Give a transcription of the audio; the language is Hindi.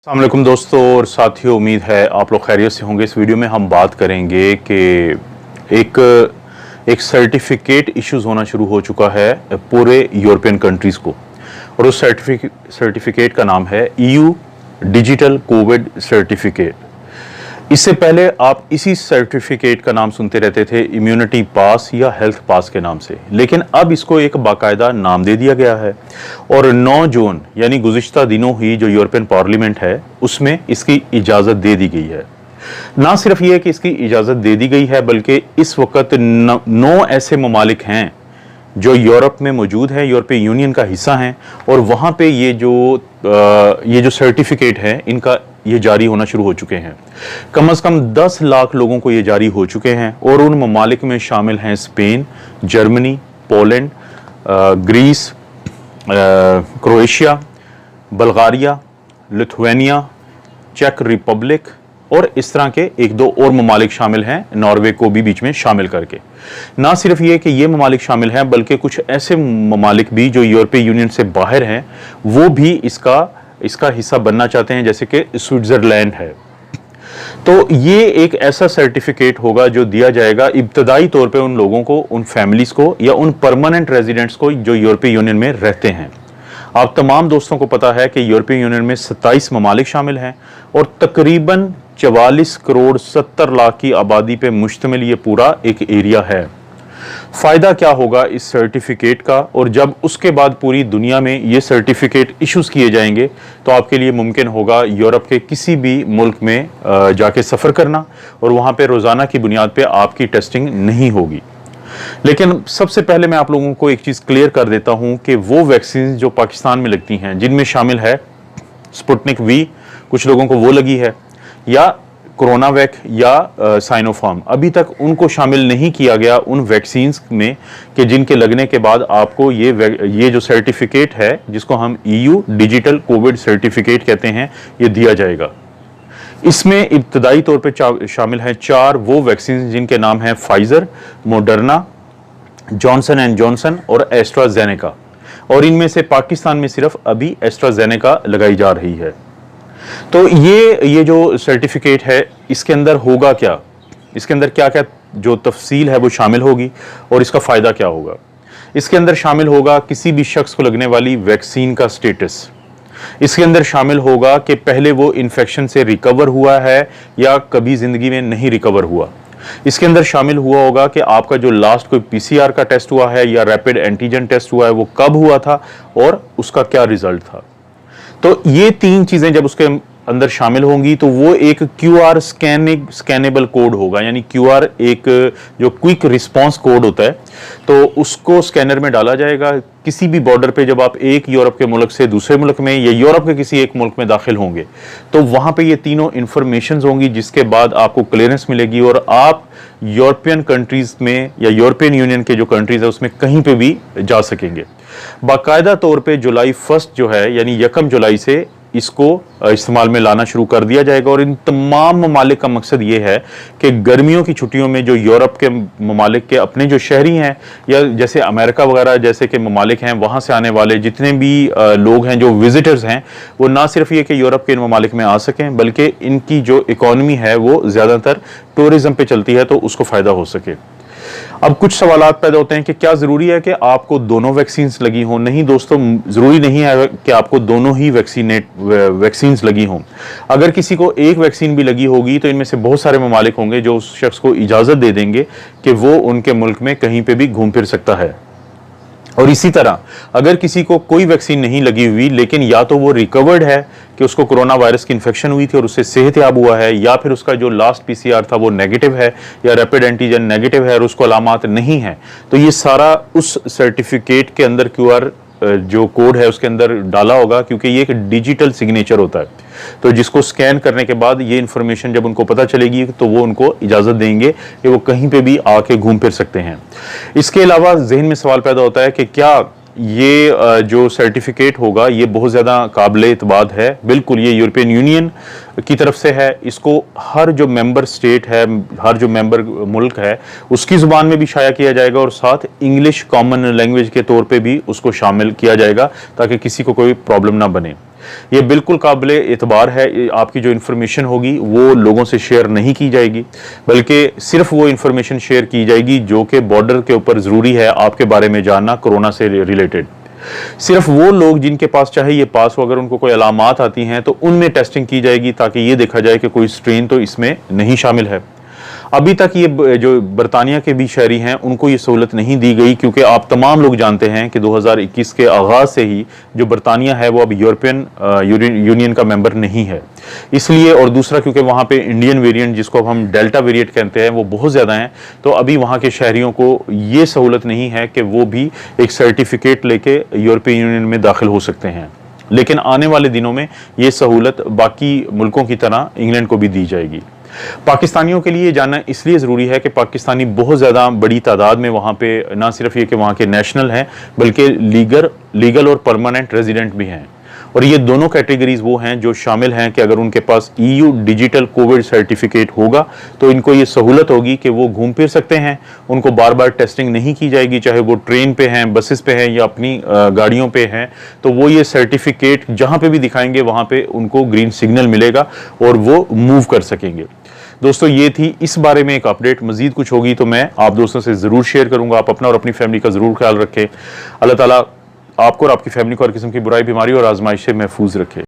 अस्सलाम वालेकुम दोस्तों और साथियों, उम्मीद है आप लोग खैरियत से होंगे। इस वीडियो में हम बात करेंगे कि एक सर्टिफिकेट इश्यूज होना शुरू हो चुका है पूरे यूरोपियन कंट्रीज़ को, और उस सर्टिफिकेट का नाम है EU डिजिटल कोविड सर्टिफिकेट। इससे पहले आप इसी सर्टिफिकेट का नाम सुनते रहते थे इम्यूनिटी पास या हेल्थ पास के नाम से, लेकिन अब इसको एक बाकायदा नाम दे दिया गया है और 9 जून यानी गुज़िश्ता दिनों ही जो यूरोपियन पार्लियामेंट है उसमें इसकी इजाज़त दे दी गई है। ना सिर्फ ये कि इसकी इजाज़त दे दी गई है, बल्कि इस वक्त 9 ऐसे ममालिक हैं जो यूरोप में मौजूद है, यूरोपीय यूनियन का हिस्सा हैं, और वहाँ पे ये जो सर्टिफिकेट है इनका ये जारी होना शुरू हो चुके हैं। कम से कम 10 लाख लोगों को ये जारी हो चुके हैं, और उन ममालिक में शामिल हैं Spain, Germany, Poland, Greece, Croatia, Bulgaria, Lithuania, चेक रिपब्लिक, और इस तरह के एक दो और ममालिक शामिल हैं, नॉर्वे को भी बीच में शामिल करके। ना सिर्फ ये कि ये ममालिक शामिल हैं, बल्कि कुछ ऐसे ममालिक भी जो यूरोपीय यूनियन से बाहर हैं वो भी इसका हिस्सा बनना चाहते हैं, जैसे कि स्विट्जरलैंड है। तो ये एक ऐसा सर्टिफिकेट होगा जो दिया जाएगा इब्तदाई तौर पे उन लोगों को, उन फैमिलीज को या उन परमानेंट रेजिडेंट्स को जो यूरोपीय यूनियन में रहते हैं। आप तमाम दोस्तों को पता है कि यूरोपीय यूनियन में 27 ममालिक शामिल हैं और तकरीबन 44 करोड़ 70 लाख की आबादी पे मुश्तमिल ये पूरा एक एरिया है। फ़ायदा क्या होगा इस सर्टिफिकेट का, और जब उसके बाद पूरी दुनिया में ये सर्टिफिकेट इश्यूज़ किए जाएंगे तो आपके लिए मुमकिन होगा यूरोप के किसी भी मुल्क में जाके सफ़र करना, और वहाँ पे रोज़ाना की बुनियाद पे आपकी टेस्टिंग नहीं होगी। लेकिन सबसे पहले मैं आप लोगों को एक चीज़ क्लियर कर देता हूँ कि वो वैक्सीन जो पाकिस्तान में लगती हैं, जिनमें शामिल है स्पुतनिक वी, कुछ लोगों को वो लगी है, या कोरोना वैक या साइनोफार्म, अभी तक उनको शामिल नहीं किया गया उन वैक्सीन्स में कि जिनके लगने के बाद आपको ये जो सर्टिफिकेट है, जिसको हम EU डिजिटल कोविड सर्टिफिकेट कहते हैं, ये दिया जाएगा। इसमें इब्तदाई तौर पे शामिल हैं 4 वो वैक्सीन जिनके नाम हैं Pfizer, Moderna, Johnson and Johnson और एस्ट्राजेनेका, और इनमें से पाकिस्तान में सिर्फ अभी एस्ट्राजेनेका लगाई जा रही है। तो ये जो सर्टिफिकेट है इसके अंदर होगा क्या, इसके अंदर क्या क्या जो तफसील है वो शामिल होगी, और इसका फ़ायदा क्या होगा। इसके अंदर शामिल होगा किसी भी शख्स को लगने वाली वैक्सीन का स्टेटस। इसके अंदर शामिल होगा कि पहले वो इन्फेक्शन से रिकवर हुआ है या कभी ज़िंदगी में नहीं रिकवर हुआ। इसके अंदर शामिल हुआ होगा कि आपका जो लास्ट कोई PCR का टेस्ट हुआ है या रैपिड एंटीजन टेस्ट हुआ है वो कब हुआ था और उसका क्या रिजल्ट था। तो ये 3 चीज़ें जब उसके अंदर शामिल होंगी तो वो एक QR स्कैनेबल कोड होगा, यानी QR एक जो क्विक रिस्पांस कोड होता है, तो उसको स्कैनर में डाला जाएगा। किसी भी बॉर्डर पे जब आप एक यूरोप के मुल्क से दूसरे मुल्क में या यूरोप के किसी एक मुल्क में दाखिल होंगे तो वहाँ पे ये तीनों इन्फॉर्मेशन होंगी, जिसके बाद आपको क्लियरेंस मिलेगी और आप यूरोपियन कंट्रीज़ में या यूरोपियन यूनियन के जो कंट्रीज़ है उसमें कहीं पे भी जा सकेंगे। बाकायदा तौर पे जुलाई 1 जो है, यानी 1 जुलाई से इसको इस्तेमाल में लाना शुरू कर दिया जाएगा। और इन तमाम ममालिक का मकसद ये है कि गर्मियों की छुट्टियों में जो यूरोप के ममालिक के अपने जो शहरी हैं या जैसे अमेरिका वगैरह जैसे के ममालिक हैं, वहाँ से आने वाले जितने भी लोग हैं जो विजिटर्स हैं, वो ना सिर्फ ये कि यूरोप के इन ममालिक में आ सकें, बल्कि इनकी जो इकॉनमी है वो ज़्यादातर टूरिज़म पे चलती है, तो उसको फ़ायदा हो सके। अब कुछ सवालात पैदा होते हैं कि क्या ज़रूरी है कि आपको दोनों वैक्सीन्स लगी हों। नहीं दोस्तों, ज़रूरी नहीं है कि आपको दोनों ही वैक्सीन्स लगी हों। अगर किसी को एक वैक्सीन भी लगी होगी तो इनमें से बहुत सारे ममालिक होंगे जो उस शख्स को इजाज़त दे देंगे कि वो उनके मुल्क में कहीं पे भी घूम फिर सकता है। और इसी तरह अगर किसी को कोई वैक्सीन नहीं लगी हुई, लेकिन या तो वो रिकवर्ड है कि उसको कोरोना वायरस की इन्फेक्शन हुई थी और उससे सेहतयाब हुआ है, या फिर उसका जो लास्ट PCR था वो नेगेटिव है या रैपिड एंटीजन नेगेटिव है और उसको अलामात नहीं है, तो ये सारा उस सर्टिफिकेट के अंदर QR जो कोड है उसके अंदर डाला होगा, क्योंकि ये एक डिजिटल सिग्नेचर होता है। तो जिसको स्कैन करने के बाद ये इन्फॉर्मेशन जब उनको पता चलेगी तो वो उनको इजाज़त देंगे कि वो कहीं पे भी आके घूम फिर सकते हैं। इसके अलावा जहन में सवाल पैदा होता है कि क्या ये जो सर्टिफिकेट होगा ये बहुत ज़्यादा काबिल इत्माद है। बिल्कुल, ये यूरोपियन यूनियन की तरफ से है, इसको हर जो मेंबर स्टेट है, हर जो मेंबर मुल्क है उसकी ज़ुबान में भी शाया किया जाएगा और साथ इंग्लिश कॉमन लैंग्वेज के तौर पे भी उसको शामिल किया जाएगा ताकि किसी को कोई प्रॉब्लम ना बने। ये बिल्कुल काबिले एतबार है। आपकी जो इन्फॉर्मेशन होगी वो लोगों से शेयर नहीं की जाएगी, बल्कि सिर्फ वो इन्फॉर्मेशन शेयर की जाएगी जो कि बॉर्डर के ऊपर ज़रूरी है आपके बारे में जानना कोरोना से रिलेटेड। सिर्फ वो लोग जिनके पास चाहे ये पास हो, अगर उनको कोई अलामात आती हैं तो उनमें टेस्टिंग की जाएगी ताकि ये देखा जाए कि कोई स्ट्रेन तो इसमें नहीं शामिल है। अभी तक ये जो बरतानिया के भी शहरी हैं उनको ये सहूलत नहीं दी गई, क्योंकि आप तमाम लोग जानते हैं कि 2021 के आगाज से ही जो बरतानिया है वो अब यूरोपियन यूनियन का मेंबर नहीं है, इसलिए। और दूसरा क्योंकि वहाँ पे इंडियन वेरिएंट, जिसको अब हम डेल्टा वेरिएंट कहते हैं, वो बहुत ज़्यादा हैं, तो अभी वहाँ के शहरियों को ये सहूलत नहीं है कि वो भी एक सर्टिफिकेट लेके यूरोपियन यूनियन में दाखिल हो सकते हैं। लेकिन आने वाले दिनों में ये सहूलत बाकी मुल्कों की तरह इंग्लैंड को भी दी जाएगी। पाकिस्तानियों के लिए जानना इसलिए ज़रूरी है कि पाकिस्तानी बहुत ज़्यादा बड़ी तादाद में वहाँ पे ना सिर्फ ये कि वहाँ के नेशनल हैं, बल्कि लीगल और परमानेंट रेजिडेंट भी हैं। और ये दोनों कैटेगरीज वो हैं जो शामिल हैं कि अगर उनके पास EU डिजिटल कोविड सर्टिफिकेट होगा तो इनको ये सहूलत होगी कि वो घूम फिर सकते हैं, उनको बार बार टेस्टिंग नहीं की जाएगी, चाहे वो ट्रेन पे हैं, बसेस पे हैं या अपनी गाड़ियों पे हैं। तो वो ये सर्टिफिकेट जहाँ पे भी दिखाएंगे वहाँ पे उनको ग्रीन सिग्नल मिलेगा और वो मूव कर सकेंगे। दोस्तों, ये थी इस बारे में एक अपडेट। मजीद कुछ होगी तो मैं आप दोस्तों से ज़रूर शेयर करूंगा। आप अपना और अपनी फैमिली का ज़रूर ख्याल रखें। अल्लाह ताला आपको और आपकी फैमिली को हर किस्म की बुराई, बीमारी और आजमाइश से महफूज रखे।